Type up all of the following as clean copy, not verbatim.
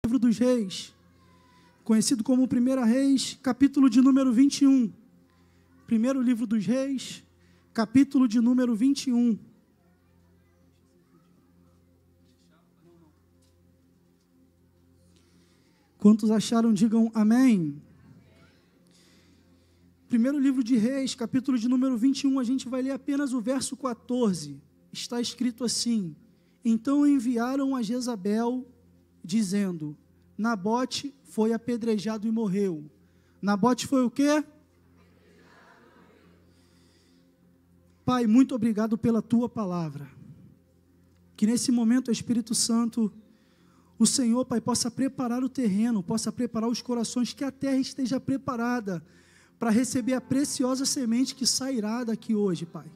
Livro dos Reis, conhecido como 1 Reis, capítulo de número 21. Primeiro livro dos Reis, capítulo de número 21. Quantos acharam, digam amém. Primeiro livro de Reis, capítulo de número 21, a gente vai ler apenas o verso 14. Está escrito assim: então enviaram a Jezabel, dizendo: Nabote foi apedrejado e morreu. Nabote foi o quê? Pai, muito obrigado pela tua palavra. Que nesse momento, Espírito Santo, o Senhor, Pai, possa preparar o terreno, possa preparar os corações, que a terra esteja preparada para receber a preciosa semente que sairá daqui hoje, Pai.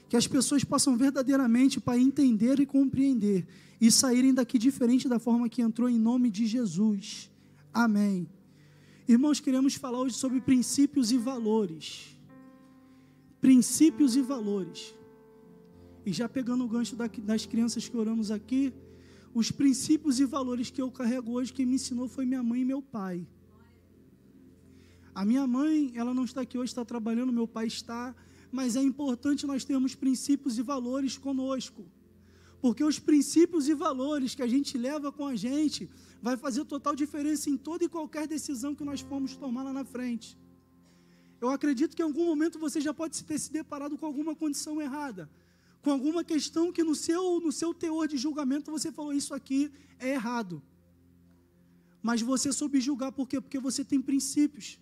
Que as pessoas possam verdadeiramente, Pai, entender e compreender e saírem daqui diferente da forma que entrou, em nome de Jesus. Amém. Irmãos, queremos falar hoje sobre princípios e valores. Princípios e valores. E já pegando o gancho das crianças que oramos aqui, os princípios e valores que eu carrego hoje, quem me ensinou foi minha mãe e meu pai. A minha mãe, ela não está aqui hoje, está trabalhando, meu pai está, mas é importante nós termos princípios e valores conosco. Porque os princípios e valores que a gente leva com a gente vai fazer total diferença em toda e qualquer decisão que nós formos tomar lá na frente. Eu acredito que em algum momento você já pode ter se deparado com alguma condição errada, com alguma questão que no seu teor de julgamento você falou: isso aqui é errado. Mas você soube julgar, por quê? Porque você tem princípios.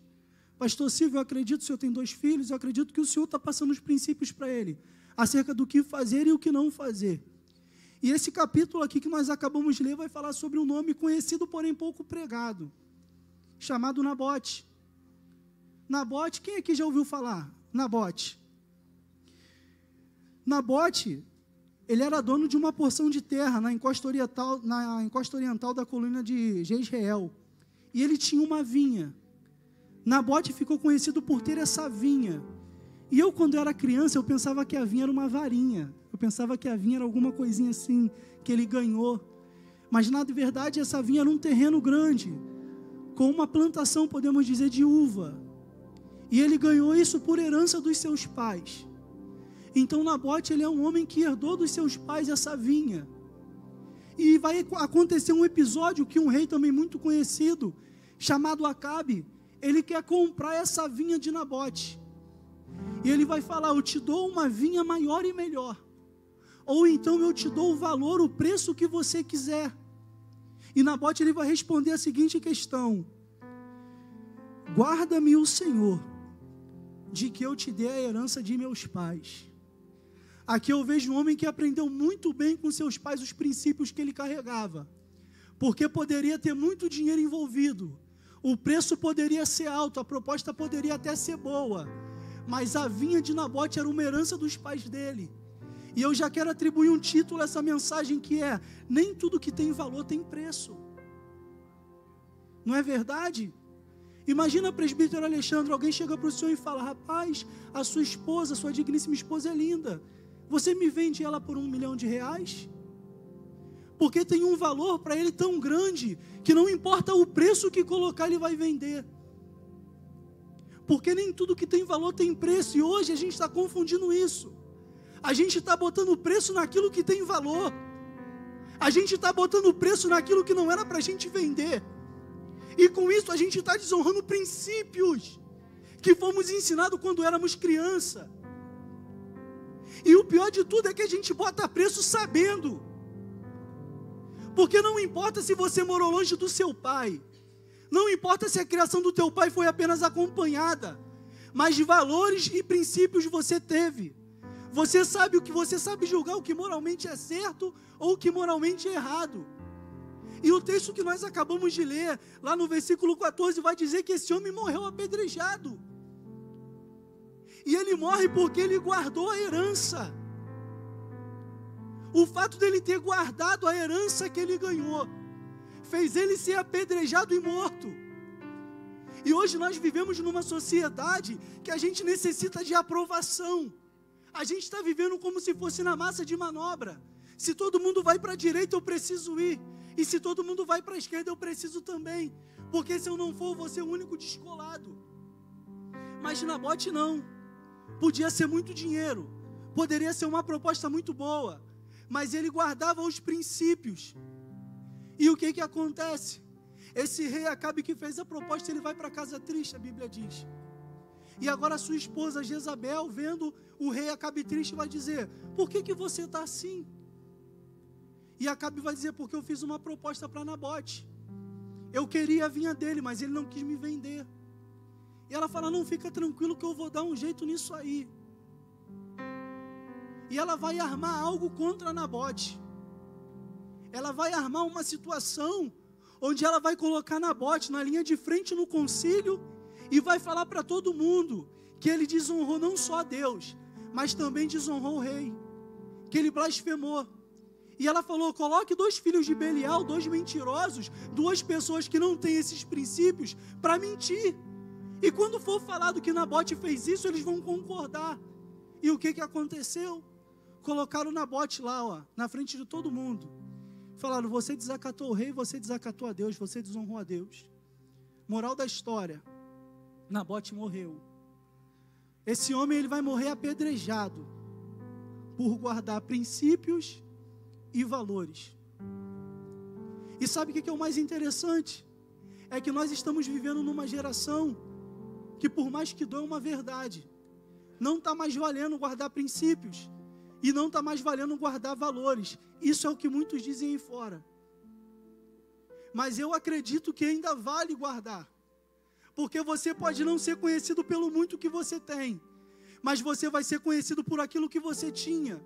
Pastor Silvio, eu acredito, o senhor tem 2 filhos, eu acredito que o senhor está passando os princípios para ele, acerca do que fazer e o que não fazer. E esse capítulo aqui que nós acabamos de ler vai falar sobre um nome conhecido, porém pouco pregado, chamado Nabote. Nabote, quem aqui já ouviu falar? Nabote. Nabote, ele era dono de uma porção de terra na encosta oriental da colina de Jezreel. E ele tinha uma vinha. Nabote ficou conhecido por ter essa vinha. E eu, quando era criança, eu pensava que a vinha era uma varinha. Eu pensava que a vinha era alguma coisinha assim, que ele ganhou. Mas, na verdade, essa vinha era um terreno grande, com uma plantação, podemos dizer, de uva. E ele ganhou isso por herança dos seus pais. Então, Nabote, ele é um homem que herdou dos seus pais essa vinha. E vai acontecer um episódio que um rei também muito conhecido, chamado Acabe, ele quer comprar essa vinha de Nabote. E ele vai falar: eu te dou uma vinha maior e melhor. Ou então eu te dou o valor, o preço que você quiser. E Nabote, ele vai responder a seguinte questão: guarda-me o Senhor, de que eu te dê a herança de meus pais. Aqui eu vejo um homem que aprendeu muito bem com seus pais os princípios que ele carregava. Porque poderia ter muito dinheiro envolvido. O preço poderia ser alto, a proposta poderia até ser boa, mas a vinha de Nabote era uma herança dos pais dele. E eu já quero atribuir um título a essa mensagem, que é: nem tudo que tem valor tem preço. Não é verdade? Imagina, presbítero Alexandre, alguém chega para o senhor e fala: rapaz, a sua esposa, a sua digníssima esposa é linda, você me vende ela por R$1 milhão? Porque tem um valor para ele tão grande, que não importa o preço que colocar, ele vai vender. Porque nem tudo que tem valor tem preço, e hoje a gente está confundindo isso. A gente está botando preço naquilo que tem valor. A gente está botando preço naquilo que não era para a gente vender. E com isso a gente está desonrando princípios que fomos ensinados quando éramos criança. E o pior de tudo é que a gente bota preço sabendo. Porque não importa se você morou longe do seu pai, não importa se a criação do teu pai foi apenas acompanhada, mas valores e princípios você teve. Você sabe julgar o que moralmente é certo ou o que moralmente é errado. E o texto que nós acabamos de ler, lá no versículo 14, vai dizer que esse homem morreu apedrejado. E ele morre porque ele guardou a herança. O fato dele ter guardado a herança que ele ganhou fez ele ser apedrejado e morto. E hoje nós vivemos numa sociedade que a gente necessita de aprovação. A gente está vivendo como se fosse na massa de manobra. Se todo mundo vai para a direita, eu preciso ir. E se todo mundo vai para a esquerda, eu preciso também. Porque se eu não for, eu vou ser o único descolado. Mas Nabote não. Podia ser muito dinheiro. Poderia ser uma proposta muito boa. Mas ele guardava os princípios. E o que acontece? Esse rei Acabe que fez a proposta, ele vai para casa triste, a Bíblia diz. E agora a sua esposa Jezabel, vendo o rei Acabe triste, vai dizer: por que você está assim? E Acabe vai dizer: porque eu fiz uma proposta para Nabote. Eu queria a vinha dele, mas ele não quis me vender. E ela fala: não, fica tranquilo que eu vou dar um jeito nisso aí. E ela vai armar algo contra Nabote. Ela vai armar uma situação onde ela vai colocar Nabote na linha de frente no concílio e vai falar para todo mundo que ele desonrou não só a Deus, mas também desonrou o rei, que ele blasfemou. E ela falou: coloque 2 filhos de Belial, 2 mentirosos, 2 pessoas que não têm esses princípios, para mentir. E quando for falado que Nabote fez isso, eles vão concordar. E o que aconteceu? Colocaram Nabote lá, na frente de todo mundo. Falaram: você desacatou o rei, você desacatou a Deus, você desonrou a Deus. Moral da história: Nabote morreu. Esse homem, ele vai morrer apedrejado por guardar princípios e valores. E sabe o que é o mais interessante? É que nós estamos vivendo numa geração que, por mais que doa, é uma verdade. Não está mais valendo guardar princípios e não está mais valendo guardar valores. Isso é o que muitos dizem aí fora. Mas eu acredito que ainda vale guardar. Porque você pode não ser conhecido pelo muito que você tem, mas você vai ser conhecido por aquilo que você tinha.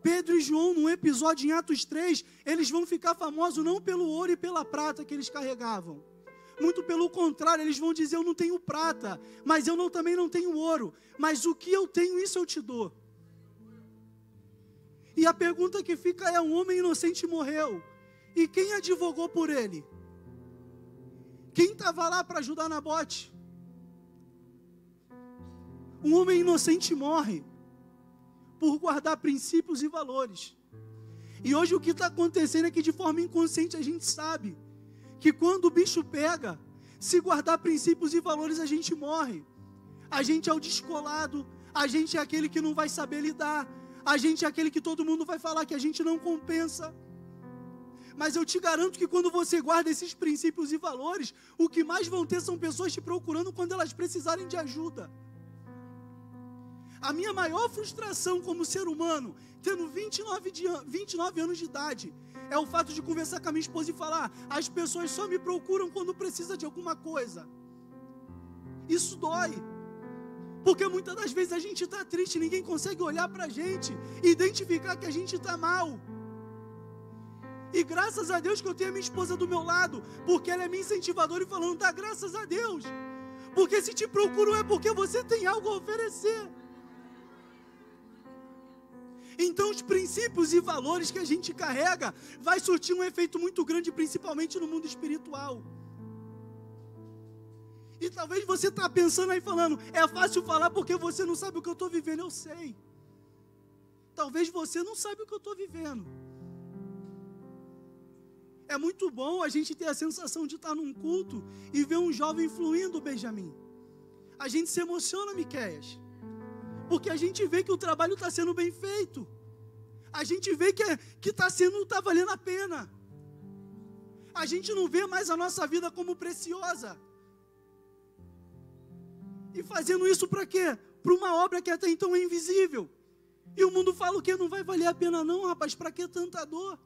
Pedro e João, num episódio em Atos 3, eles vão ficar famosos não pelo ouro e pela prata que eles carregavam. Muito pelo contrário, eles vão dizer: eu não tenho prata, mas eu também não tenho ouro, mas o que eu tenho, isso eu te dou. E a pergunta que fica é: um homem inocente morreu, e quem advogou por ele? Quem estava lá para ajudar Nabote? Um homem inocente morre por guardar princípios e valores. E hoje o que está acontecendo é que, de forma inconsciente, a gente sabe que quando o bicho pega, se guardar princípios e valores, a gente morre. A gente é o descolado, a gente é aquele que não vai saber lidar, a gente é aquele que todo mundo vai falar que a gente não compensa. Mas eu te garanto que quando você guarda esses princípios e valores, o que mais vão ter são pessoas te procurando quando elas precisarem de ajuda. A minha maior frustração como ser humano, tendo 29 anos de idade, é o fato de conversar com a minha esposa e falar: as pessoas só me procuram quando precisa de alguma coisa. Isso dói. Porque muitas das vezes a gente está triste, ninguém consegue olhar para a gente e identificar que a gente está mal. E graças a Deus que eu tenho a minha esposa do meu lado, porque ela é minha incentivadora e falando: dá graças a Deus. Porque se te procuram é porque você tem algo a oferecer. Então os princípios e valores que a gente carrega vai surtir um efeito muito grande, principalmente no mundo espiritual. E talvez você está pensando aí falando: é fácil falar porque você não sabe o que eu estou vivendo. Eu sei. Talvez você não sabe o que eu estou vivendo. É muito bom a gente ter a sensação de estar num culto e ver um jovem fluindo, Benjamin. A gente se emociona, Miqueias, porque a gente vê que o trabalho está sendo bem feito. A gente vê que está valendo a pena. A gente não vê mais a nossa vida como preciosa. E fazendo isso para quê? Para uma obra que até então é invisível. E o mundo fala o quê? Não vai valer a pena não, rapaz, para que tanta dor?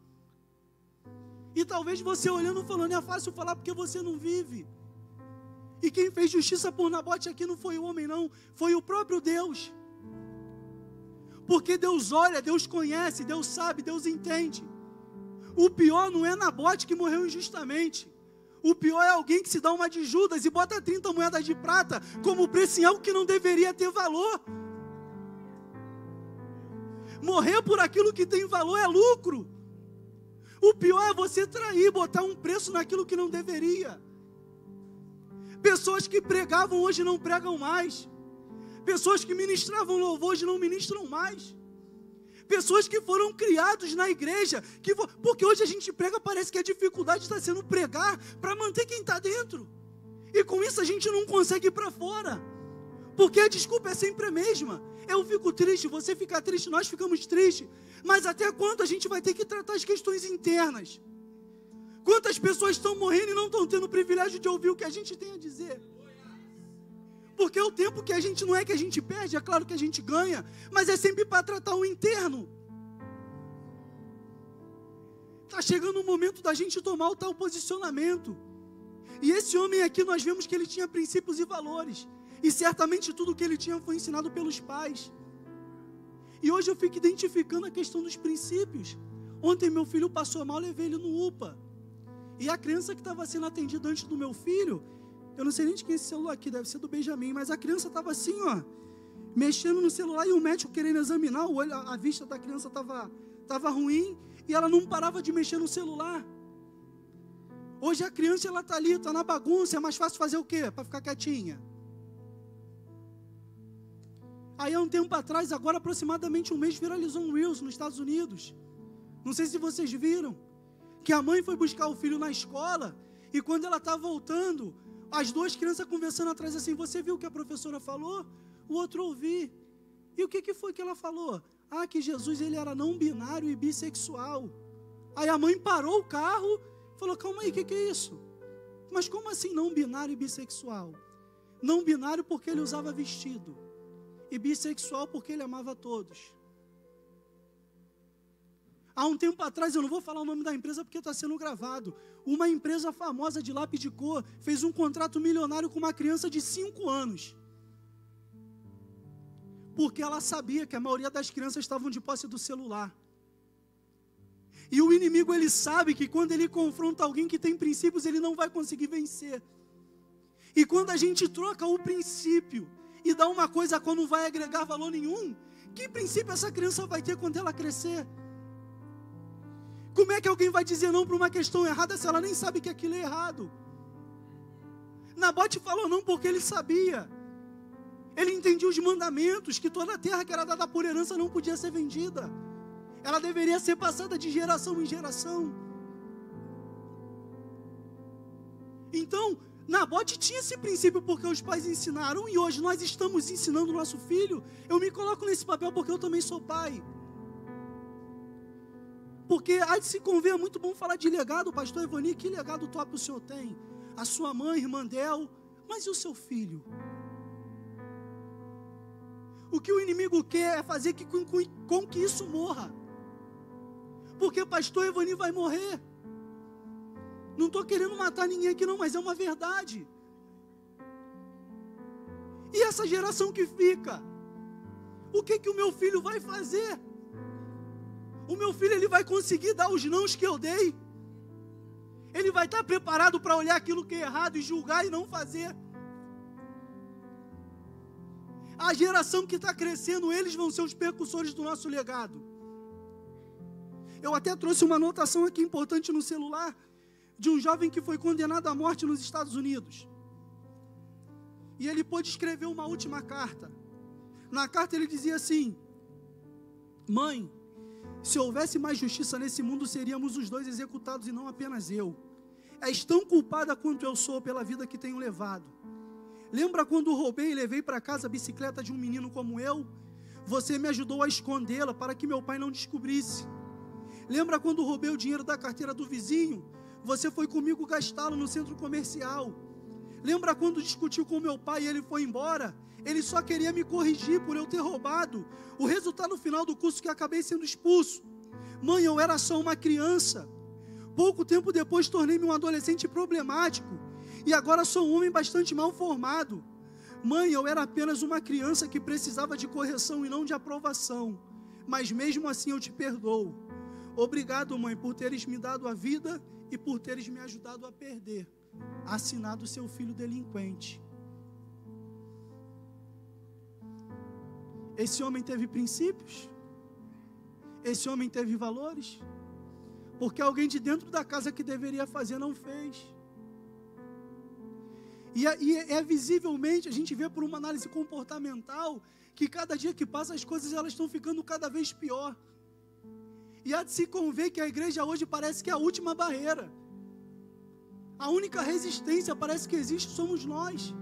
E talvez você olhando falando: é fácil falar porque você não vive. E quem fez justiça por Nabote aqui não foi o homem não, foi o próprio Deus. Porque Deus olha, Deus conhece, Deus sabe, Deus entende. O pior não é Nabote que morreu injustamente. O pior é alguém que se dá uma de Judas e bota 30 moedas de prata como preço em algo que não deveria ter valor. Morrer por aquilo que tem valor é lucro. O pior é você trair, botar um preço naquilo que não deveria. Pessoas que pregavam hoje não pregam mais. Pessoas que ministravam louvor hoje não ministram mais. Pessoas que foram criados na igreja, porque hoje a gente prega, parece que a dificuldade está sendo pregar para manter quem está dentro. E com isso a gente não consegue ir para fora. Porque a desculpa é sempre a mesma. Eu fico triste, você fica triste, nós ficamos tristes. Mas até quando a gente vai ter que tratar as questões internas? Quantas pessoas estão morrendo e não estão tendo o privilégio de ouvir o que a gente tem a dizer? Porque o tempo que a gente, não é que a gente perde, é claro que a gente ganha, mas é sempre para tratar o interno. Está chegando o momento da gente tomar o tal posicionamento. E esse homem aqui, nós vemos que ele tinha princípios e valores. E certamente tudo que ele tinha foi ensinado pelos pais. E hoje eu fico identificando a questão dos princípios. Ontem meu filho passou mal, eu levei ele no UPA. E a criança que estava sendo atendida antes do meu filho, eu não sei nem de quem é esse celular aqui, deve ser do Benjamin, mas a criança estava assim, ó, mexendo no celular, e o médico querendo examinar, o olho, a vista da criança estava ruim, e ela não parava de mexer no celular. Hoje a criança, ela está ali, está na bagunça, é mais fácil fazer o quê? Para ficar quietinha. Aí há um tempo atrás, agora aproximadamente um mês, viralizou um Reels nos Estados Unidos. Não sei se vocês viram. Que a mãe foi buscar o filho na escola, e quando ela está voltando, as duas crianças conversando atrás assim, você viu o que a professora falou? O outro ouvi. E o que foi que ela falou? Ah, que Jesus ele era não binário e bissexual. Aí a mãe parou o carro, falou, calma aí, o que é isso? Mas como assim não binário e bissexual? Não binário porque ele usava vestido, e bissexual porque ele amava todos. Há um tempo atrás, eu não vou falar o nome da empresa porque está sendo gravado, uma empresa famosa de lápis de cor fez um contrato milionário com uma criança de 5 anos. Porque ela sabia que a maioria das crianças estavam de posse do celular. E o inimigo, ele sabe que quando ele confronta alguém que tem princípios, ele não vai conseguir vencer. E quando a gente troca o princípio e dá uma coisa quando não vai agregar valor nenhum, que princípio essa criança vai ter quando ela crescer? Como é que alguém vai dizer não para uma questão errada se ela nem sabe que aquilo é errado? Nabote falou não porque ele sabia. Ele entendia os mandamentos, que toda a terra que era dada por herança não podia ser vendida. Ela deveria ser passada de geração em geração. Então, Nabote tinha esse princípio porque os pais ensinaram, e hoje nós estamos ensinando o nosso filho. Eu me coloco nesse papel porque eu também sou pai. Porque há de se conver, é muito bom falar de legado, pastor Evani, que legado top o senhor tem? A sua mãe, irmã Del, mas e o seu filho? O que o inimigo quer é fazer com que isso morra. Porque pastor Evani vai morrer. Não estou querendo matar ninguém aqui não, mas é uma verdade. E essa geração que fica, o que o meu filho vai fazer? O meu filho, ele vai conseguir dar os nãos que eu dei? Ele vai estar preparado para olhar aquilo que é errado e julgar e não fazer? A geração que está crescendo, eles vão ser os percussores do nosso legado. Eu até trouxe uma anotação aqui importante no celular, de um jovem que foi condenado à morte nos Estados Unidos. E ele pôde escrever uma última carta. Na carta ele dizia assim: mãe, se houvesse mais justiça nesse mundo, seríamos os dois executados e não apenas eu. És tão culpada quanto eu sou pela vida que tenho levado. Lembra quando roubei e levei para casa a bicicleta de um menino como eu? Você me ajudou a escondê-la para que meu pai não descobrisse. Lembra quando roubei o dinheiro da carteira do vizinho? Você foi comigo gastá-lo no centro comercial. Lembra quando discutiu com meu pai e ele foi embora? Ele só queria me corrigir por eu ter roubado. O resultado final do curso que acabei sendo expulso. Mãe, eu era só uma criança. Pouco tempo depois tornei-me um adolescente problemático. E agora sou um homem bastante mal formado. Mãe, eu era apenas uma criança que precisava de correção e não de aprovação. Mas mesmo assim eu te perdoo. Obrigado, mãe, por teres me dado a vida e por teres me ajudado a perder. Assinado seu filho delinquente. Esse homem teve princípios? Esse homem teve valores? Porque alguém de dentro da casa que deveria fazer não fez. E é visivelmente, a gente vê por uma análise comportamental, que cada dia que passa as coisas elas estão ficando cada vez pior. E há de se conver que a igreja hoje parece que é a última barreira. A única resistência parece que existe somos nós.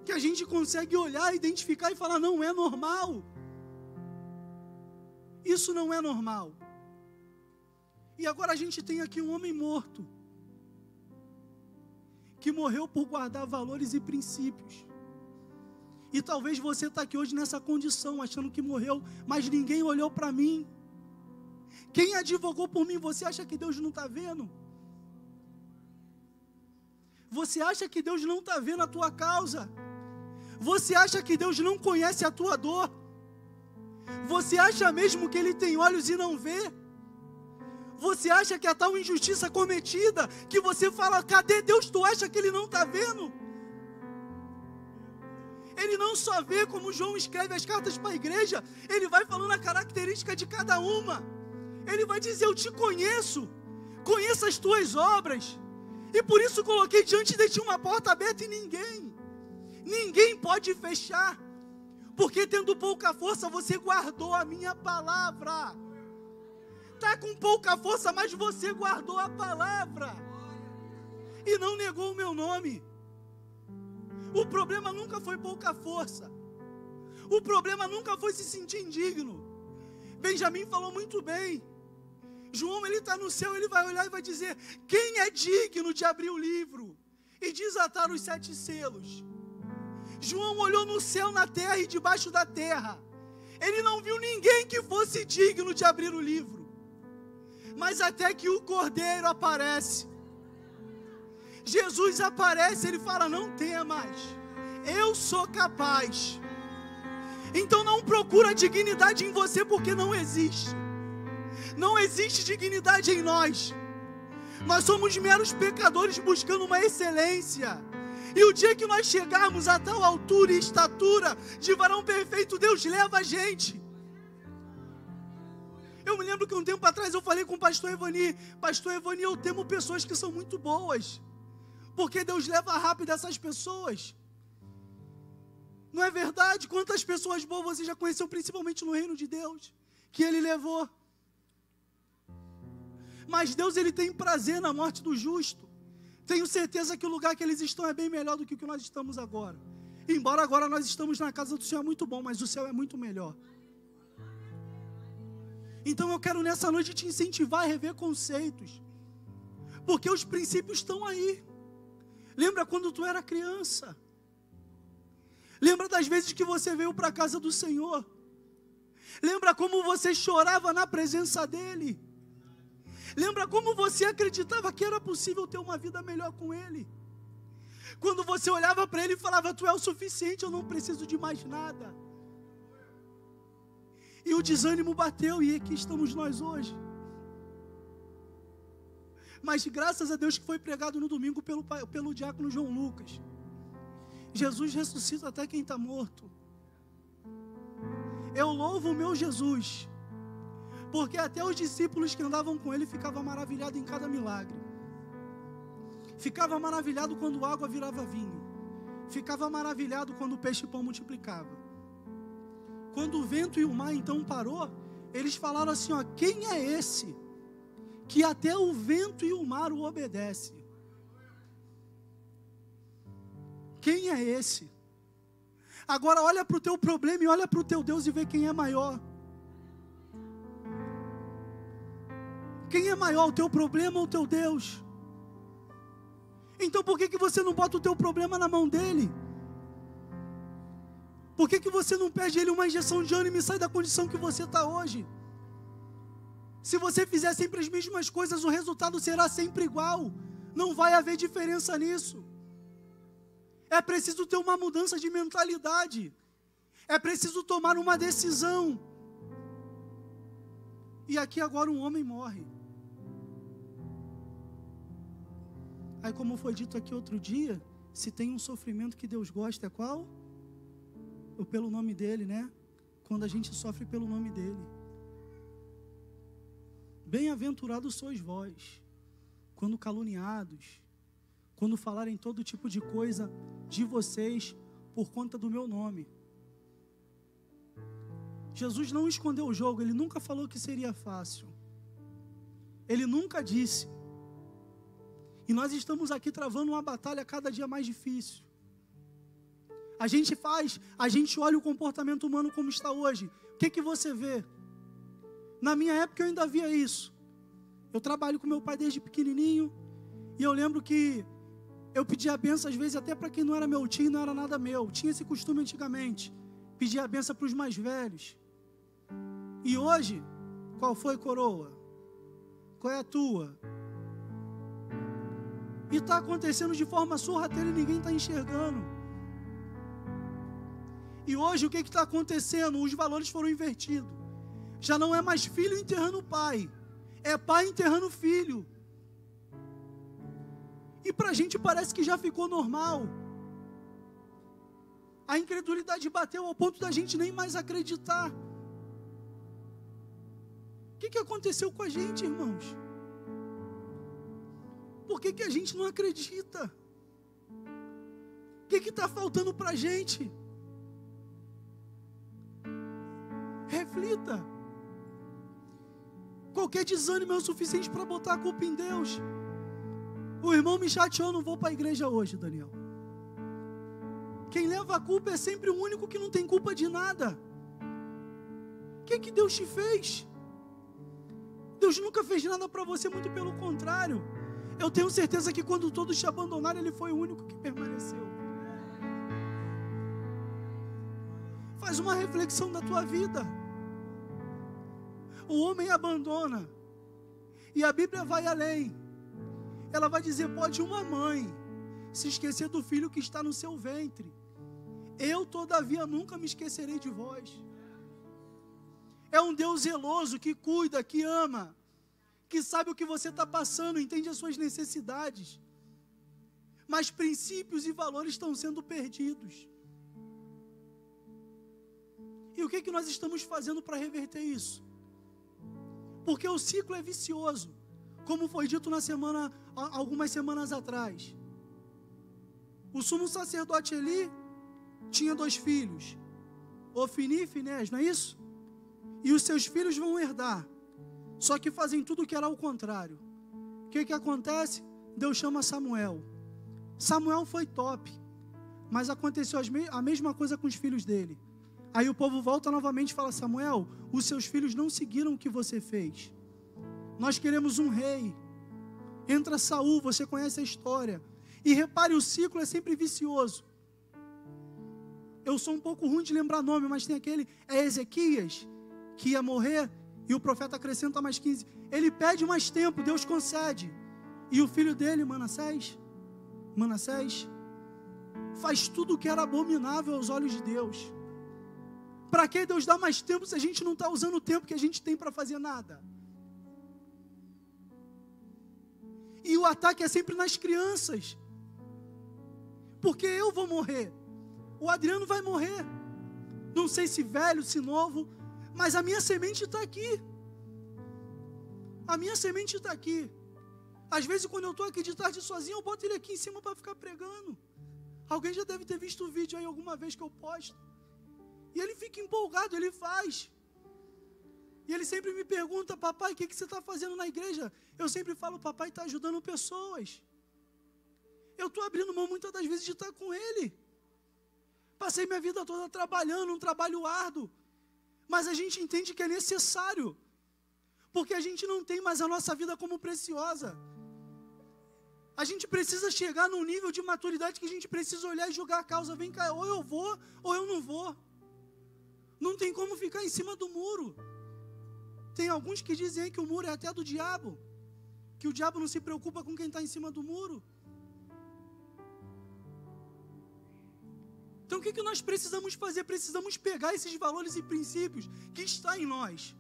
Que a gente consegue olhar, identificar e falar, não é normal. Isso não é normal. E agora a gente tem aqui um homem morto, que morreu por guardar valores e princípios. E talvez você está aqui hoje nessa condição, achando que morreu, mas ninguém olhou para mim. Quem advogou por mim? Você acha que Deus não está vendo? Você acha que Deus não está vendo a tua causa? Você acha que Deus não conhece a tua dor? Você acha mesmo que Ele tem olhos e não vê? Você acha que é tal injustiça cometida, que você fala, cadê Deus? Tu acha que Ele não está vendo? Ele não só vê, como João escreve as cartas para a igreja, ele vai falando a característica de cada uma. Ele vai dizer, eu te conheço, conheço as tuas obras, e por isso coloquei diante de ti uma porta aberta e ninguém pode fechar, porque tendo pouca força, você guardou a minha palavra. Está com pouca força, mas você guardou a palavra, e não negou o meu nome. O problema nunca foi pouca força. O problema nunca foi se sentir indigno. Benjamin falou muito bem. João, ele está no céu, ele vai olhar e vai dizer, quem é digno de abrir o livro e desatar os 7 selos? João olhou no céu, na terra e debaixo da terra. Ele não viu ninguém que fosse digno de abrir o livro. Mas até que o Cordeiro aparece, Jesus aparece, ele fala, não temas, eu sou capaz. Então não procura dignidade em você, porque não existe. Não existe dignidade em nós. Nós somos meros pecadores buscando uma excelência. E o dia que nós chegarmos a tal altura e estatura de varão perfeito, Deus leva a gente. Eu me lembro que um tempo atrás eu falei com o pastor Evani, eu temo pessoas que são muito boas, porque Deus leva rápido essas pessoas. Não é verdade? Quantas pessoas boas você já conheceu, principalmente no reino de Deus, que Ele levou? Mas Deus, Ele tem prazer na morte do justo. Tenho certeza que o lugar que eles estão é bem melhor do que o que nós estamos agora. Embora agora nós estamos na casa do Senhor, é muito bom, mas o céu é muito melhor. Então eu quero nessa noite te incentivar a rever conceitos, porque os princípios estão aí. Lembra quando tu era criança? Lembra das vezes que você veio para a casa do Senhor? Lembra como você chorava na presença dEle? Lembra como você acreditava que era possível ter uma vida melhor com Ele? Quando você olhava para Ele e falava, tu é o suficiente, eu não preciso de mais nada. E o desânimo bateu, e aqui estamos nós hoje. Mas graças a Deus que foi pregado no domingo pelo diácono João Lucas. Jesus ressuscita até quem está morto. Eu louvo o meu Jesus, porque até os discípulos que andavam com Ele ficavam maravilhados em cada milagre. Ficava maravilhado quando a água virava vinho. Ficava maravilhado quando o peixe e pão multiplicava. Quando o vento e o mar então parou, eles falaram assim, ó, quem é esse que até o vento e o mar o obedecem? Quem é esse? Agora olha para o teu problema e olha para o teu Deus e vê quem é maior. Quem é maior, o teu problema ou o teu Deus? Então por que você não bota o teu problema na mão dele? Por que você não pede a Ele uma injeção de ânimo e sai da condição que você está hoje? Se você fizer sempre as mesmas coisas, o resultado será sempre igual. Não vai haver diferença nisso. É preciso ter uma mudança de mentalidade. É preciso tomar uma decisão. E aqui agora um homem morre. Aí, como foi dito aqui outro dia, se tem um sofrimento que Deus gosta, é qual? Ou pelo nome dele, né? Quando a gente sofre pelo nome dele. Bem-aventurados sois vós, quando caluniados, quando falarem todo tipo de coisa de vocês por conta do meu nome. Jesus não escondeu o jogo, Ele nunca falou que seria fácil. Ele nunca disse. E nós estamos aqui travando uma batalha cada dia mais difícil. A gente olha o comportamento humano como está hoje. O que você vê? Na minha época eu ainda via isso. Eu trabalho com meu pai desde pequenininho. E eu lembro que eu pedia a benção às vezes até para quem não era meu tio, não era nada meu. Tinha esse costume antigamente. Pedir a benção para os mais velhos. E hoje, qual foi, coroa? Qual é a tua? E está acontecendo de forma sorrateira e ninguém está enxergando. E hoje o que está acontecendo? Os valores foram invertidos. Já não é mais filho enterrando pai. É pai enterrando filho. E para a gente parece que já ficou normal. A incredulidade bateu ao ponto da gente nem mais acreditar. O que aconteceu com a gente, irmãos? Por que a gente não acredita? O que está faltando para a gente? Reflita. Qualquer desânimo é o suficiente para botar a culpa em Deus. O irmão me chateou, não vou para a igreja hoje, Daniel. Quem leva a culpa é sempre o único que não tem culpa de nada. O que Deus te fez? Deus nunca fez nada para você, muito pelo contrário. Eu tenho certeza que quando todos te abandonaram, Ele foi o único que permaneceu. Faz uma reflexão da tua vida. O homem abandona. E a Bíblia vai além. Ela vai dizer, pode uma mãe se esquecer do filho que está no seu ventre. Eu, todavia, nunca me esquecerei de vós. É um Deus zeloso, que cuida, que ama, que sabe o que você está passando, entende as suas necessidades. Mas princípios e valores estão sendo perdidos. E o que nós estamos fazendo para reverter isso? Porque o ciclo é vicioso, como foi dito algumas semanas atrás. O sumo sacerdote Eli tinha 2 filhos, Ofni e Finés, não é isso? E os seus filhos vão herdar, só que fazem tudo o que era ao contrário. O que acontece? Deus chama Samuel. Samuel foi top, mas aconteceu a mesma coisa com os filhos dele. Aí o povo volta novamente e fala, Samuel, os seus filhos não seguiram o que você fez. Nós queremos um rei. Entra Saul, você conhece a história. E repare, o ciclo é sempre vicioso. Eu sou um pouco ruim de lembrar nome, mas tem aquele, Ezequias, que ia morrer, e o profeta acrescenta mais 15. Ele pede mais tempo, Deus concede. E o filho dele, Manassés, faz tudo o que era abominável aos olhos de Deus. Para que Deus dá mais tempo se a gente não está usando o tempo que a gente tem para fazer nada? E o ataque é sempre nas crianças. Porque eu vou morrer. O Adriano vai morrer. Não sei se velho, se novo, mas a minha semente está aqui. A minha semente está aqui. Às vezes quando eu estou aqui de tarde sozinho, eu boto ele aqui em cima para ficar pregando. Alguém já deve ter visto o vídeo aí alguma vez que eu posto. E ele fica empolgado, ele faz. E ele sempre me pergunta, papai, o que você está fazendo na igreja? Eu sempre falo, papai está ajudando pessoas. Eu estou abrindo mão muitas das vezes de estar com ele. Passei minha vida toda trabalhando, um trabalho árduo. Mas a gente entende que é necessário. Porque a gente não tem mais a nossa vida como preciosa. A gente precisa chegar num nível de maturidade que a gente precisa olhar e julgar a causa. Vem cá, ou eu vou, ou eu não vou. Não tem como ficar em cima do muro. Tem alguns que dizem que o muro é até do diabo. Que o diabo não se preocupa com quem está em cima do muro. Então o que nós precisamos fazer? Precisamos pegar esses valores e princípios que estão em nós.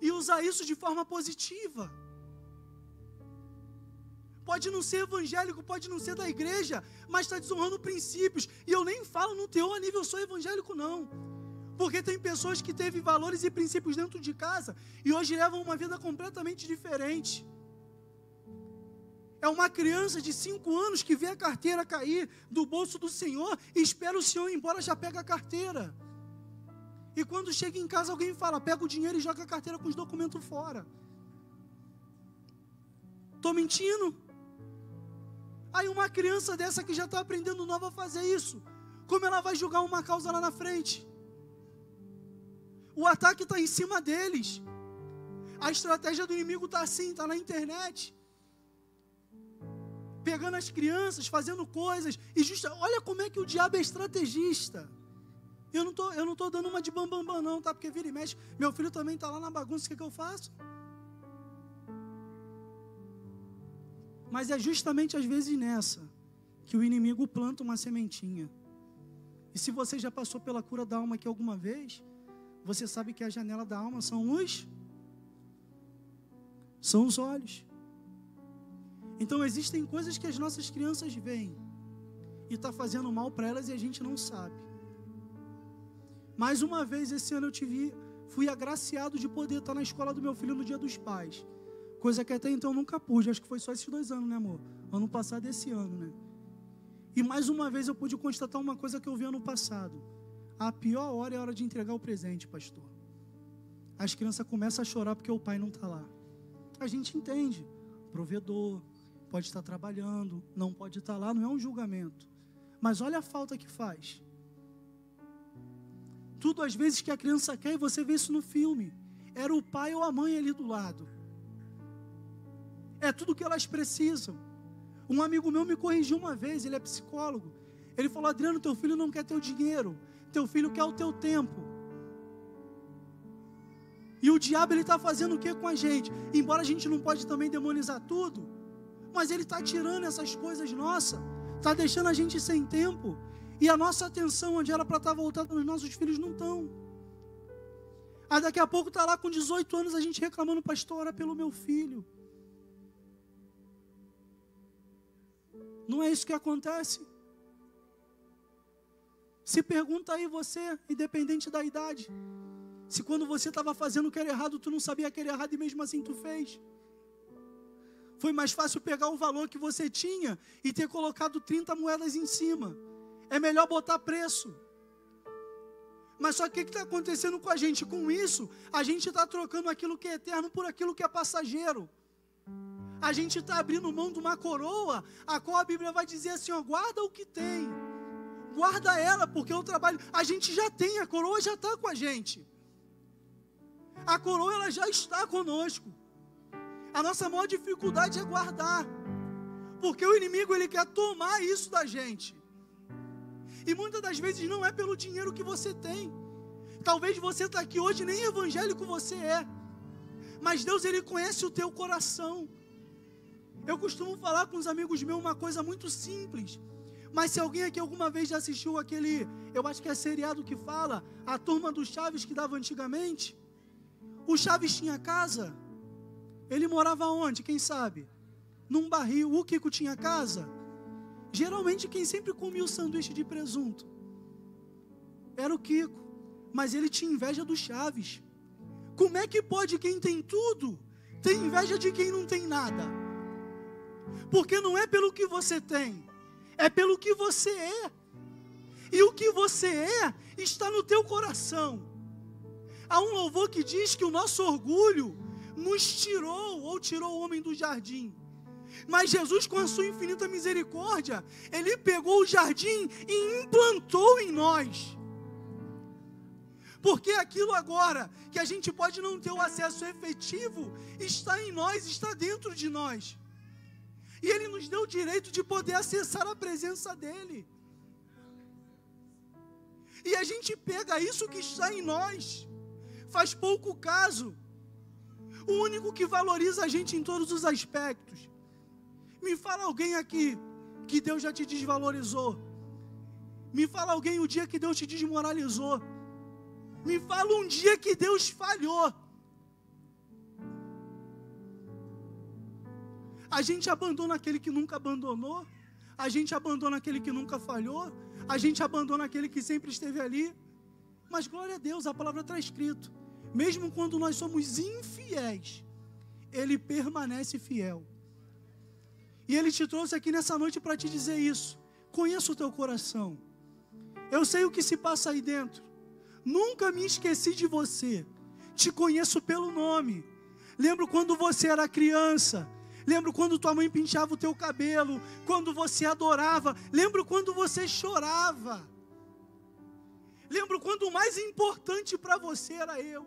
E usar isso de forma positiva. Pode não ser evangélico, pode não ser da igreja, mas está desonrando princípios. E eu nem falo no teor a nível só evangélico, não. Porque tem pessoas que teve valores e princípios dentro de casa e hoje levam uma vida completamente diferente. É uma criança de 5 anos que vê a carteira cair do bolso do Senhor e espera o Senhor ir embora, já pega a carteira. E quando chega em casa alguém fala, pega o dinheiro e joga a carteira com os documentos fora. estou mentindo? Aí uma criança dessa que já está aprendendo nova a fazer isso, como ela vai julgar uma causa lá na frente? O ataque está em cima deles. A estratégia do inimigo está assim, está na internet. Pegando as crianças, fazendo coisas. E olha como é que o diabo é estrategista. Eu não tô dando uma de bambambam não, tá? Porque vira e mexe. Meu filho também está lá na bagunça, o que eu faço? Mas é justamente às vezes nessa que o inimigo planta uma sementinha. E se você já passou pela cura da alma aqui alguma vez, você sabe que a janela da alma são os olhos. Então existem coisas que as nossas crianças veem e está fazendo mal para elas e a gente não sabe. Mais uma vez esse ano fui agraciado de poder estar na escola do meu filho no Dia dos Pais. Coisa que até então eu nunca pude, acho que foi só esses 2 anos, né, amor? Ano passado e esse ano, né? E mais uma vez eu pude constatar uma coisa que eu vi ano passado. A pior hora é a hora de entregar o presente, pastor. As crianças começam a chorar porque o pai não está lá. A gente entende. Provedor, pode estar trabalhando, não pode estar lá, não é um julgamento. Mas olha a falta que faz. Tudo às vezes que a criança quer, e você vê isso no filme. Era o pai ou a mãe ali do lado. É tudo que elas precisam. Um amigo meu me corrigiu uma vez, ele é psicólogo. Ele falou: Adriano, teu filho não quer teu dinheiro, teu filho quer o teu tempo. E o diabo, ele está fazendo o que com a gente? Embora a gente não pode também demonizar tudo, mas ele está tirando essas coisas nossas, está deixando a gente sem tempo, e a nossa atenção, onde era para estar voltada nos nossos filhos, não estão. Aí daqui a pouco está lá com 18 anos, a gente reclamando: pastor, ora pelo meu filho. Não é isso que acontece? Se pergunta aí você, independente da idade, se quando você estava fazendo o que era errado, tu não sabia que era errado e mesmo assim tu fez. Foi mais fácil pegar o valor que você tinha e ter colocado 30 moedas em cima. É melhor botar preço. Mas só que o que está acontecendo com a gente? Com isso, a gente está trocando aquilo que é eterno por aquilo que é passageiro. A gente está abrindo mão de uma coroa, a qual a Bíblia vai dizer assim, ó, guarda o que tem. Guarda ela, porque o trabalho, a gente já tem, a coroa já está com a gente. A coroa, ela já está conosco. A nossa maior dificuldade é guardar. Porque o inimigo, ele quer tomar isso da gente. E muitas das vezes não é pelo dinheiro que você tem. Talvez você está aqui hoje, nem evangélico você é. Mas Deus, ele conhece o teu coração. Eu costumo falar com os amigos meus uma coisa muito simples. Mas se alguém aqui alguma vez já assistiu aquele, eu acho que é seriado que fala, a turma do Chaves que dava antigamente. O Chaves tinha casa. Ele morava onde? Quem sabe? Num barril. O Kiko tinha casa? Geralmente quem sempre comia o sanduíche de presunto era o Kiko. Mas ele tinha inveja do Chaves. Como é que pode quem tem tudo ter inveja de quem não tem nada? Porque não é pelo que você tem, é pelo que você é. E o que você é está no teu coração. Há um louvor que diz que o nosso orgulho nos tirou, ou tirou o homem do jardim. Mas Jesus, com a sua infinita misericórdia, ele pegou o jardim e implantou em nós. Porque aquilo agora, que a gente pode não ter o acesso efetivo, está em nós, está dentro de nós. E ele nos deu o direito de poder acessar a presença dele. E a gente pega isso que está em nós, faz pouco caso. O único que valoriza a gente em todos os aspectos. Me fala alguém aqui que Deus já te desvalorizou. Me fala alguém o dia que Deus te desmoralizou. Me fala um dia que Deus falhou. A gente abandona aquele que nunca abandonou. A gente abandona aquele que nunca falhou. A gente abandona aquele que sempre esteve ali. Mas glória a Deus, a palavra está escrito. Mesmo quando nós somos infiéis, Ele permanece fiel. E Ele te trouxe aqui nessa noite para te dizer isso. Conheça o teu coração. Eu sei o que se passa aí dentro. Nunca me esqueci de você. Te conheço pelo nome. Lembro quando você era criança. Lembro quando tua mãe penteava o teu cabelo, quando você adorava. Lembro quando você chorava. Lembro quando o mais importante para você era eu.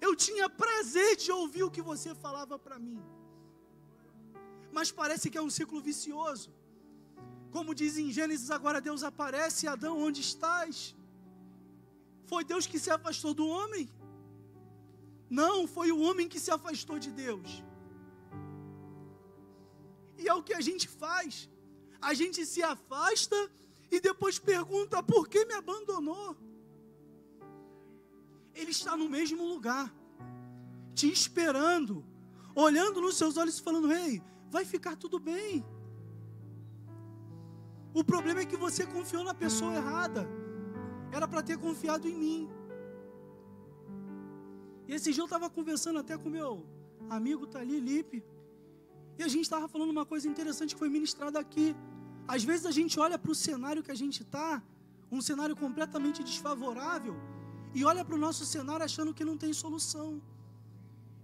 Eu tinha prazer de ouvir o que você falava para mim. Mas parece que é um ciclo vicioso. Como diz em Gênesis, agora Deus aparece: Adão, onde estás? Foi Deus que se afastou do homem? Não, foi o homem que se afastou de Deus. E é o que a gente faz. A gente se afasta e depois pergunta: por que me abandonou? Ele está no mesmo lugar, te esperando, olhando nos seus olhos e falando: ei, vai ficar tudo bem. O problema é que você confiou na pessoa errada. Era para ter confiado em mim. E esse dia eu estava conversando até com meu amigo Tali Lipe, e a gente estava falando uma coisa interessante que foi ministrada aqui. Às vezes a gente olha para o cenário que a gente está, um cenário completamente desfavorável, e olha para o nosso cenário achando que não tem solução.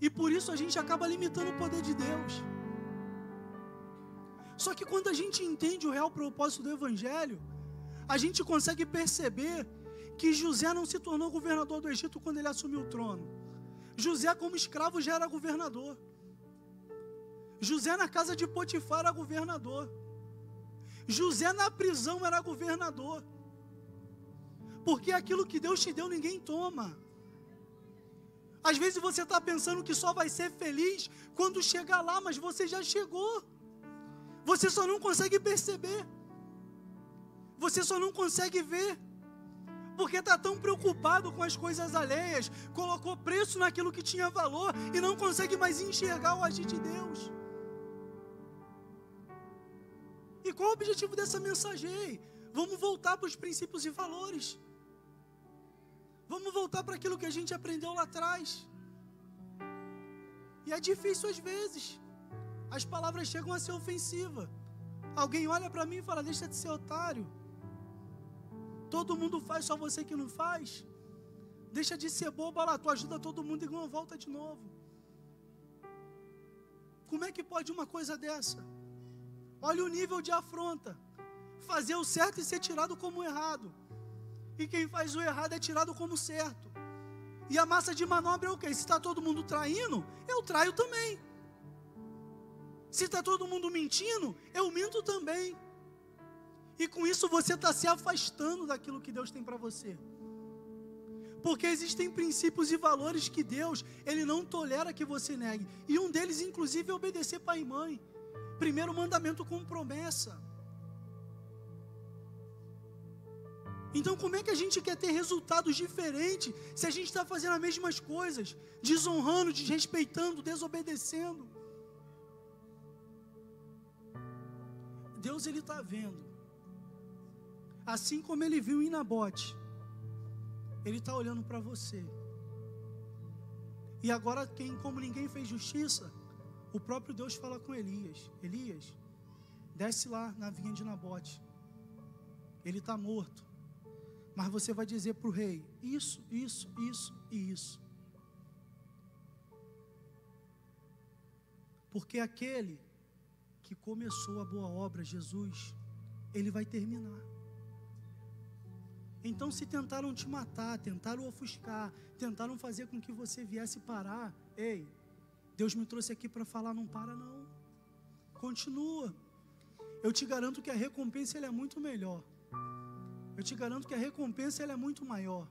E por isso a gente acaba limitando o poder de Deus. Só que quando a gente entende o real propósito do Evangelho, a gente consegue perceber que José não se tornou governador do Egito quando ele assumiu o trono. José, como escravo, já era governador. José na casa de Potifar era governador. José na prisão era governador. Porque aquilo que Deus te deu, ninguém toma. Às vezes você está pensando que só vai ser feliz quando chegar lá, mas você já chegou. Você só não consegue perceber. Você só não consegue ver. Porque está tão preocupado com as coisas alheias, colocou preço naquilo que tinha valor e não consegue mais enxergar o agir de Deus. E qual o objetivo dessa mensagem? Vamos voltar para os princípios e valores. Vamos voltar para aquilo que a gente aprendeu lá atrás. E é difícil às vezes. As palavras chegam a ser ofensivas. Alguém olha para mim e fala: deixa de ser otário. Todo mundo faz, só você que não faz. Deixa de ser bobo, lá, tu ajuda todo mundo e ganha uma volta de novo. Como é que pode uma coisa dessa? Olha o nível de afronta. Fazer o certo e ser tirado como errado. E quem faz o errado é tirado como certo. E a massa de manobra é o quê? Se está todo mundo traindo, eu traio também. Se está todo mundo mentindo, eu minto também. E com isso você está se afastando daquilo que Deus tem para você. Porque existem princípios e valores que Deus, Ele não tolera que você negue. E um deles, inclusive, é obedecer pai e mãe. Primeiro mandamento com promessa. Então como é que a gente quer ter resultados diferentes se a gente está fazendo as mesmas coisas? Desonrando, desrespeitando, desobedecendo. Deus, Ele está vendo. Assim como Ele viu em Nabote, Ele está olhando para você. E agora, como ninguém fez justiça, o próprio Deus fala com Elias: Elias, desce lá na vinha de Nabote. Ele está morto. Mas você vai dizer para o rei: isso, isso, isso e isso. Porque aquele que começou a boa obra, Jesus, Ele vai terminar. Então, se tentaram te matar, tentaram ofuscar, tentaram fazer com que você viesse parar, ei, Deus me trouxe aqui para falar: não para não, continua. Eu te garanto que a recompensa ela é muito melhor. Eu te garanto que a recompensa ela é muito maior.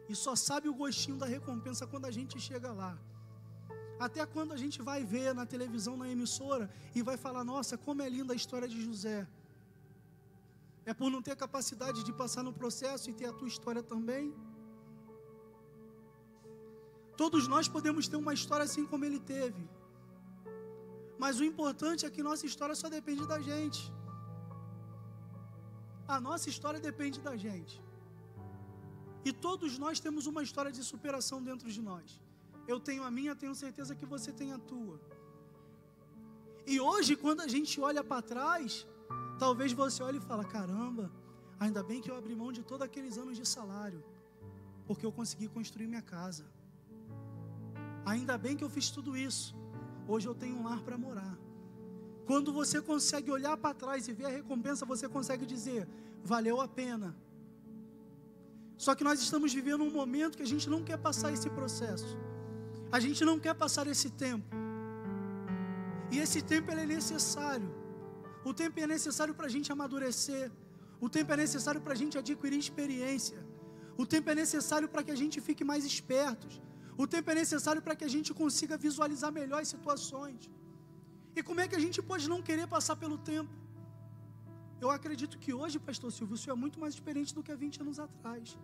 E só sabe o gostinho da recompensa quando a gente chega lá. Até quando a gente vai ver na televisão, na emissora, e vai falar: nossa, como é linda a história de José. É por não ter capacidade de passar no processo e ter a tua história também. Todos nós podemos ter uma história assim como ele teve. Mas o importante é que nossa história só depende da gente. A nossa história depende da gente. E todos nós temos uma história de superação dentro de nós. Eu tenho a minha, tenho certeza que você tem a tua. E hoje, quando a gente olha para trás, talvez você olhe e fale: caramba, ainda bem que eu abri mão de todos aqueles anos de salário, porque eu consegui construir minha casa. Ainda bem que eu fiz tudo isso. hoje eu tenho um lar para morar. Quando você consegue olhar para trás e ver a recompensa, você consegue dizer, valeu a pena. Só que nós estamos vivendo um momento que a gente não quer passar esse processo. A gente não quer passar esse tempo. E esse tempo ele é necessário. O tempo é necessário para a gente amadurecer. O tempo é necessário para a gente adquirir experiência. O tempo é necessário para que a gente fique mais espertos. O tempo é necessário para que a gente consiga visualizar melhor as situações. E como é que a gente pode não querer passar pelo tempo? Eu acredito que hoje, pastor Silvio, o senhor é muito mais experiente do que há 20 anos atrás.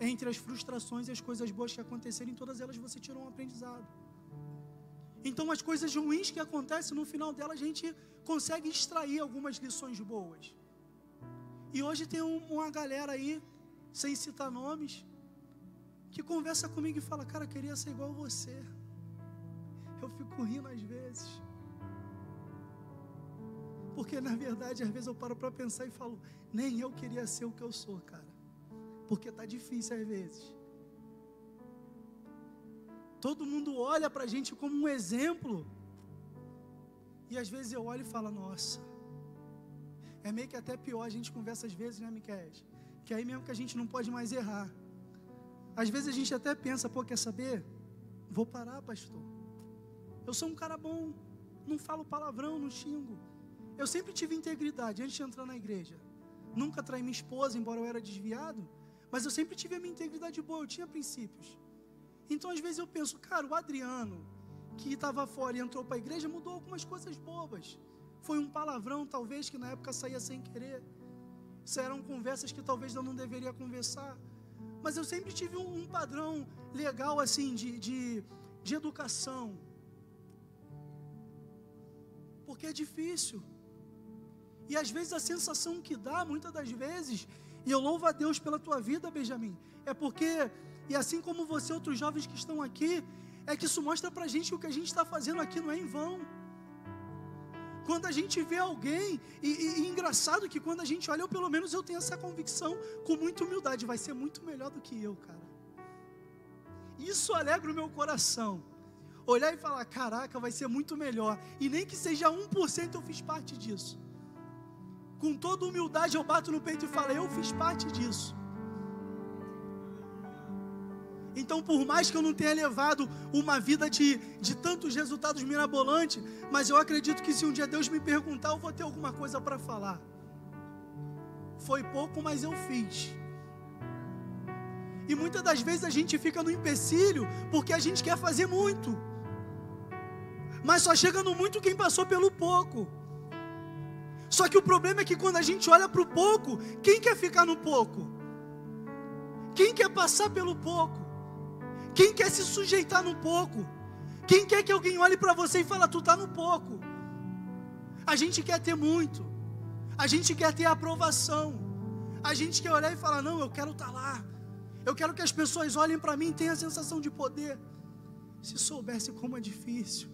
Entre as frustrações e as coisas boas que aconteceram, em todas elas você tirou um aprendizado. Então as coisas ruins que acontecem, no final delas a gente consegue extrair algumas lições boas. E hoje tem uma galera aí, sem citar nomes, que conversa comigo e fala, cara, queria ser igual a você. Eu fico rindo às vezes. Porque na verdade, às vezes eu paro para pensar e falo, nem eu queria ser o que eu sou, cara. Porque tá difícil às vezes. Todo mundo olha pra gente como um exemplo. E às vezes eu olho e falo, nossa. É meio que até pior, a gente conversa às vezes, né, Miquel? Que aí mesmo que a gente não pode mais errar. Às vezes a gente até pensa, pô, quer saber? Vou parar, pastor. Eu sou um cara bom, não falo palavrão, não xingo. Eu sempre tive integridade antes de entrar na igreja. Nunca traí minha esposa, embora eu era desviado. Mas eu sempre tive a minha integridade boa, eu tinha princípios. Então às vezes eu penso, cara, o Adriano, que estava fora e entrou para a igreja, mudou algumas coisas bobas. Foi um palavrão, talvez, que na época saía sem querer. Isso eram conversas que talvez eu não deveria conversar. Mas eu sempre tive um padrão legal, assim, de educação. Porque é difícil. E às vezes a sensação que dá, muitas das vezes, e eu louvo a Deus pela tua vida, Benjamin, é porque, e assim como você, outros jovens que estão aqui, é que isso mostra pra gente que o que a gente está fazendo aqui não é em vão. Quando a gente vê alguém, e engraçado que quando a gente olha, pelo menos eu tenho essa convicção, com muita humildade, vai ser muito melhor do que eu, cara. Isso alegra o meu coração. Olhar e falar, caraca, vai ser muito melhor. E nem que seja 1% eu fiz parte disso. Com toda humildade eu bato no peito e falo, eu fiz parte disso. Então por mais que eu não tenha levado uma vida de tantos resultados mirabolantes, mas eu acredito que se um dia Deus me perguntar, eu vou ter alguma coisa para falar. Foi pouco, mas eu fiz. E muitas das vezes a gente fica no empecilho, porque a gente quer fazer muito. Mas só chega no muito quem passou pelo pouco. Só que o problema é que quando a gente olha para o pouco, quem quer ficar no pouco? Quem quer passar pelo pouco? Quem quer se sujeitar no pouco? Quem quer que alguém olhe para você e fale, tu está no pouco? A gente quer ter muito. A gente quer ter aprovação. A gente quer olhar e falar, não, eu quero estar lá. Eu quero que as pessoas olhem para mim e tenham a sensação de poder. Se soubesse como é difícil.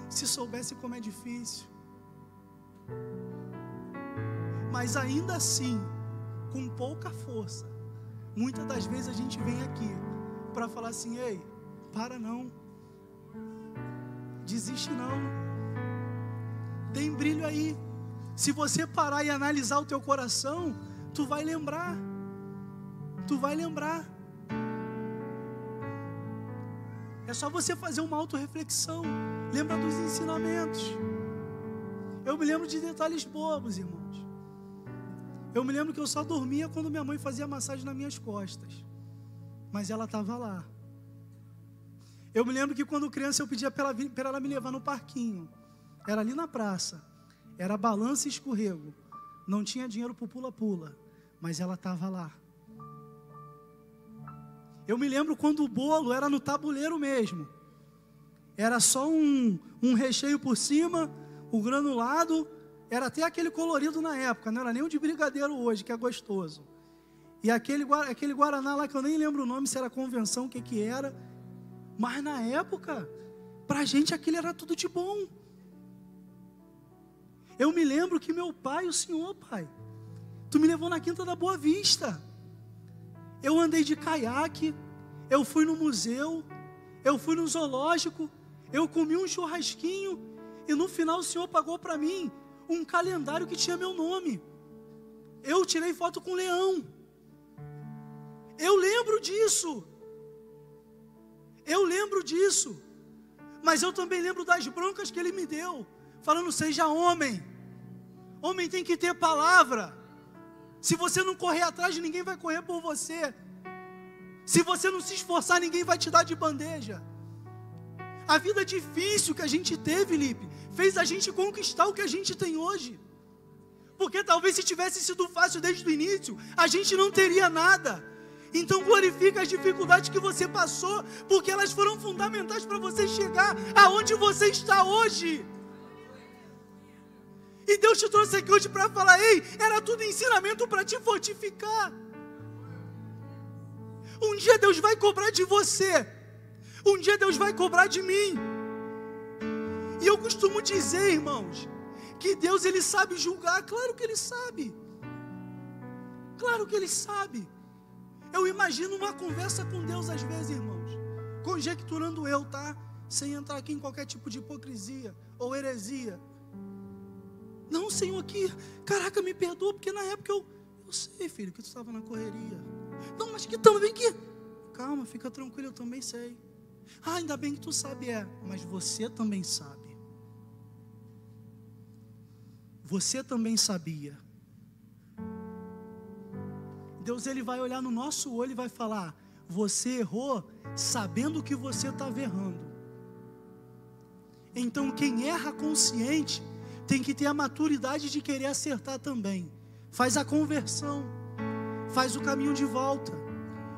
Se soubesse como é difícil. Mas ainda assim, com pouca força, muitas das vezes a gente vem aqui para falar assim, ei, para não, desiste não, tem brilho aí. Se você parar e analisar o teu coração, tu vai lembrar, é só você fazer uma autorreflexão, lembra dos ensinamentos. Eu me lembro de detalhes bobos, irmãos. Eu me lembro que eu só dormia quando minha mãe fazia massagem nas minhas costas. Mas ela estava lá. Eu me lembro que quando criança eu pedia para ela me levar no parquinho. Era ali na praça. Era balança e escorrego. Não tinha dinheiro para o pula-pula. Mas ela estava lá. Eu me lembro quando o bolo era no tabuleiro mesmo. Era só um recheio por cima, o granulado. Era até aquele colorido na época, não era nem o de brigadeiro hoje, que é gostoso. E aquele Guaraná lá, que eu nem lembro o nome, se era convenção, o que era. Mas na época, pra gente aquilo era tudo de bom. Eu me lembro que meu pai, o senhor, pai, tu me levou na Quinta da Boa Vista. Eu andei de caiaque, eu fui no museu, eu fui no zoológico, eu comi um churrasquinho, e no final o Senhor pagou para mim um calendário que tinha meu nome. Eu tirei foto com um leão. Eu lembro disso. Eu lembro disso. Mas eu também lembro das broncas que Ele me deu, falando: seja homem. Homem tem que ter palavra. Se você não correr atrás, ninguém vai correr por você. Se você não se esforçar, ninguém vai te dar de bandeja. A vida difícil que a gente teve, Lipe, fez a gente conquistar o que a gente tem hoje. Porque talvez se tivesse sido fácil desde o início, a gente não teria nada. Então glorifica as dificuldades que você passou, porque elas foram fundamentais para você chegar aonde você está hoje. E Deus te trouxe aqui hoje para falar: ei, era tudo ensinamento para te fortificar. Um dia Deus vai cobrar de você. Um dia Deus vai cobrar de mim. E eu costumo dizer, irmãos, que Deus, Ele sabe julgar. Claro que Ele sabe. Claro que Ele sabe. Eu imagino uma conversa com Deus às vezes, irmãos, conjecturando eu, tá? Sem entrar aqui em qualquer tipo de hipocrisia ou heresia. Não, Senhor, aqui, caraca, me perdoa, porque na época eu sei, filho, que tu estava na correria. Não, mas que também que... Calma, fica tranquilo, eu também sei. Ah, ainda bem que tu sabe, mas você também sabe. Você também sabia. Deus, Ele vai olhar no nosso olho e vai falar: você errou sabendo que você estava errando. Então quem erra consciente tem que ter a maturidade de querer acertar também. Faz a conversão, faz o caminho de volta.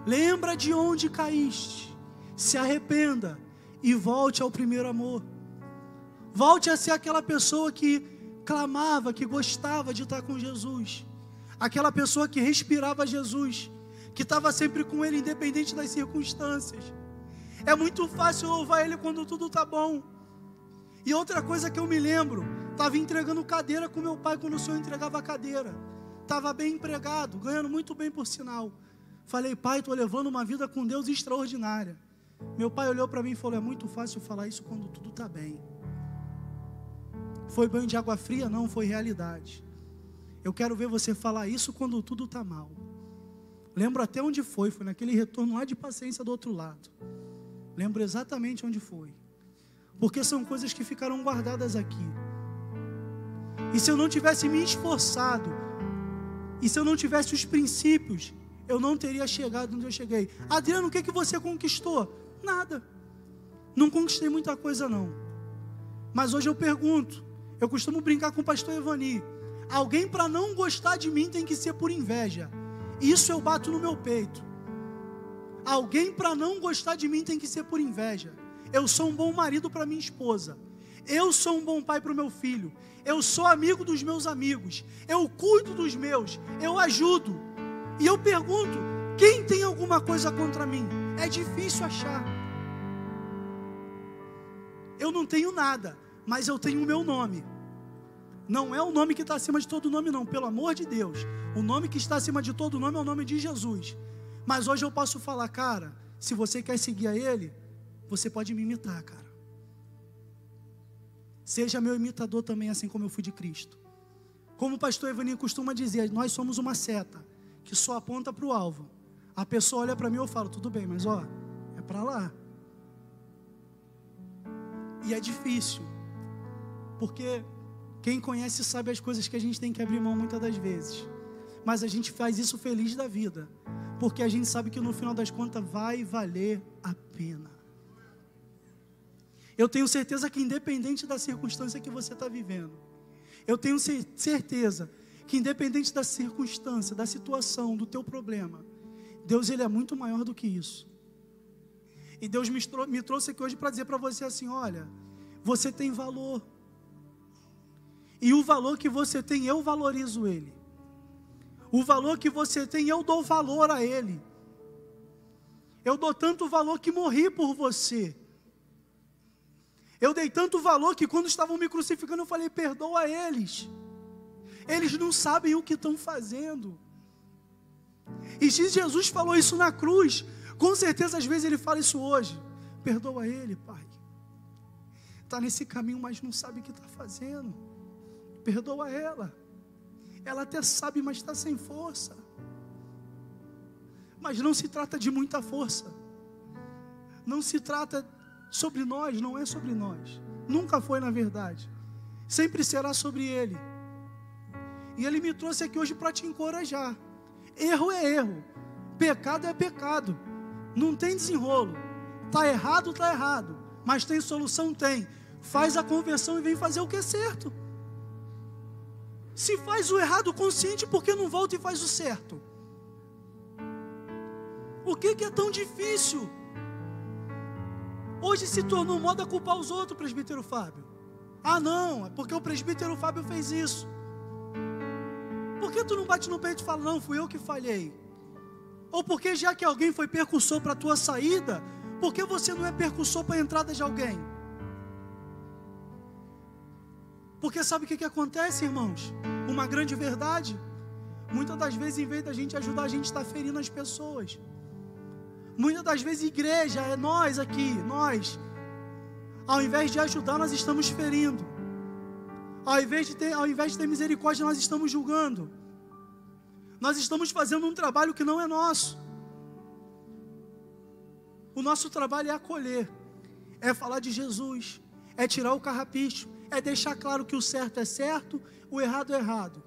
Lembra de onde caíste, se arrependa e volte ao primeiro amor. Volte a ser aquela pessoa que clamava, que gostava de estar com Jesus. Aquela pessoa que respirava Jesus, que estava sempre com Ele, independente das circunstâncias. É muito fácil louvar Ele quando tudo está bom. E outra coisa que eu me lembro, estava entregando cadeira com meu pai quando o Senhor entregava a cadeira. Estava bem empregado, ganhando muito bem por sinal. Falei: pai, estou levando uma vida com Deus extraordinária. Meu pai olhou para mim e falou: é muito fácil falar isso quando tudo está bem. Foi banho de água fria? Não, foi realidade. Eu quero ver você falar isso quando tudo está mal. Lembro até onde foi naquele retorno lá de Paciência do outro lado. Lembro exatamente onde foi. Porque são coisas que ficaram guardadas aqui. E se eu não tivesse me esforçado, e se eu não tivesse os princípios, eu não teria chegado onde eu cheguei. Adriano, o que você conquistou? Nada. Não conquistei muita coisa não. Mas hoje eu pergunto, eu costumo brincar com o pastor Evani: alguém para não gostar de mim tem que ser por inveja. Isso eu bato no meu peito. Alguém para não gostar de mim tem que ser por inveja. Eu sou um bom marido para minha esposa. Eu sou um bom pai para o meu filho. Eu sou amigo dos meus amigos. Eu cuido dos meus. Eu ajudo. E eu pergunto: quem tem alguma coisa contra mim? É difícil achar. Eu não tenho nada, mas eu tenho o meu nome. Não é o nome que está acima de todo nome não, pelo amor de Deus. O nome que está acima de todo nome é o nome de Jesus. Mas hoje eu posso falar: cara, se você quer seguir a Ele, você pode me imitar, cara. Seja meu imitador também, assim como eu fui de Cristo. Como o pastor Evani costuma dizer, nós somos uma seta que só aponta para o alvo. A pessoa olha para mim e eu falo: tudo bem, mas é para lá. E é difícil, porque quem conhece sabe as coisas que a gente tem que abrir mão muitas das vezes. Mas a gente faz isso feliz da vida, porque a gente sabe que no final das contas vai valer a pena. Eu tenho certeza que independente da circunstância que você está vivendo, eu tenho certeza que independente da circunstância, da situação, do teu problema, Deus, Ele é muito maior do que isso. E Deus me trouxe aqui hoje para dizer para você assim: olha, você tem valor. E o valor que você tem, eu valorizo ele. O valor que você tem, eu dou valor a ele. Eu dou tanto valor que morri por você. Eu dei tanto valor que quando estavam me crucificando, eu falei: perdoa eles. Eles não sabem o que estão fazendo. E se Jesus falou isso na cruz, com certeza às vezes Ele fala isso hoje. perdoa ele, Pai. Está nesse caminho, mas não sabe o que está fazendo. Perdoa ela. Ela até sabe, mas está sem força. Mas não se trata de muita força. Não se trata sobre nós, não é sobre nós. Nunca foi, na verdade. Sempre será sobre ele. E ele me trouxe aqui hoje para te encorajar. Erro é erro. Pecado é pecado. Não tem desenrolo. Está errado, está errado. Mas tem solução? Tem. Faz a conversão e vem fazer o que é certo. Se faz o errado consciente, por que não volta e faz o certo? O que é tão difícil? Hoje se tornou moda culpar os outros, presbítero Fábio. Ah não, é porque o presbítero Fábio fez isso. Por que tu não bate no peito e fala, não, fui eu que falhei? Ou porque já que alguém foi percussor para a tua saída, por que você não é percussor para a entrada de alguém? Porque sabe o que acontece, irmãos? Uma grande verdade. Muitas das vezes, em vez da gente ajudar, a gente está ferindo as pessoas. Muitas das vezes, igreja, é nós aqui, nós. Ao invés de ajudar, nós estamos ferindo. Ao invés de ter misericórdia, nós estamos julgando. Nós estamos fazendo um trabalho que não é nosso. O nosso trabalho é acolher, é falar de Jesus, é tirar o carrapicho, é deixar claro que o certo é certo, o errado é errado.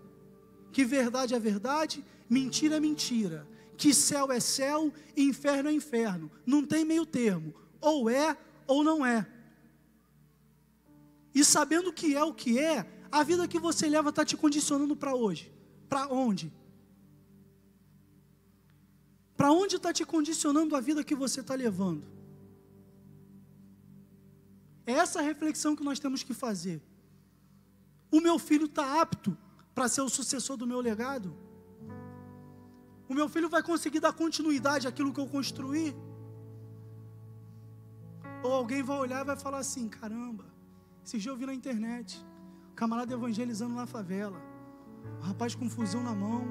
Que verdade é verdade, mentira é mentira. Que céu é céu, inferno é inferno. Não tem meio termo, ou é ou não é. E sabendo que é o que é, a vida que você leva está te condicionando para hoje. Para onde? Para onde está te condicionando a vida que você está levando? É essa reflexão que nós temos que fazer. O meu filho está apto para ser o sucessor do meu legado? O meu filho vai conseguir dar continuidade àquilo que eu construí? Ou alguém vai olhar e vai falar assim, caramba, esse dia eu vi na internet, o camarada evangelizando na favela, o rapaz com um fuzil na mão,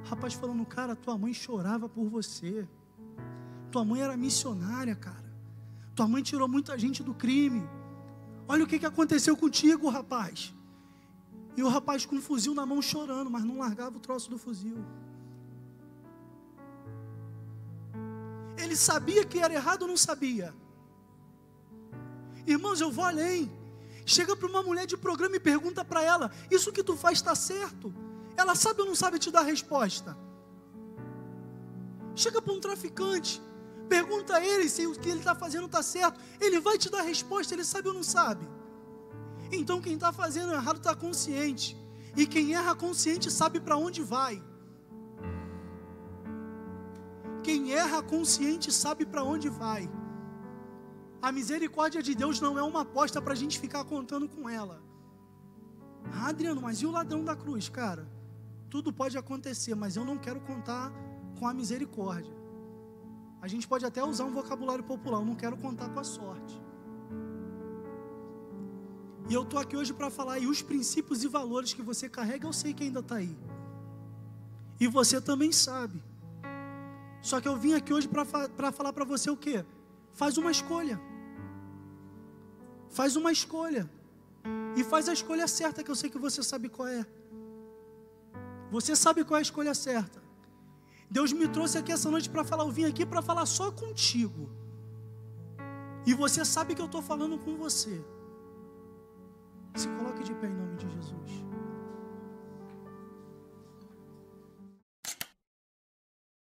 o rapaz falando, cara, tua mãe chorava por você, tua mãe era missionária, cara, tua mãe tirou muita gente do crime, olha o que aconteceu contigo, rapaz. E o rapaz com um fuzil na mão chorando, mas não largava o troço do fuzil. Ele sabia que era errado ou não sabia? Irmãos, eu vou além. Chega para uma mulher de programa e pergunta para ela, isso que tu faz está certo? Ela sabe ou não sabe te dar a resposta? Chega para um traficante, pergunta a ele se o que ele está fazendo está certo. Ele vai te dar a resposta, ele sabe ou não sabe? Então quem está fazendo errado está consciente. E quem erra consciente sabe para onde vai. Quem erra consciente sabe para onde vai. A misericórdia de Deus não é uma aposta para a gente ficar contando com ela. Ah, Adriano, mas e o ladrão da cruz? Cara, tudo pode acontecer, mas eu não quero contar com a misericórdia. A gente pode até usar um vocabulário popular, eu não quero contar com a sorte. E eu estou aqui hoje para falar, e os princípios e valores que você carrega, eu sei que ainda está aí. E você também sabe. Só que eu vim aqui hoje para falar para você o quê? Faz uma escolha. Faz uma escolha. E faz a escolha certa, que eu sei que você sabe qual é. Você sabe qual é a escolha certa. Deus me trouxe aqui essa noite para falar, eu vim aqui para falar só contigo. E você sabe que eu estou falando com você. Se coloque de pé em nome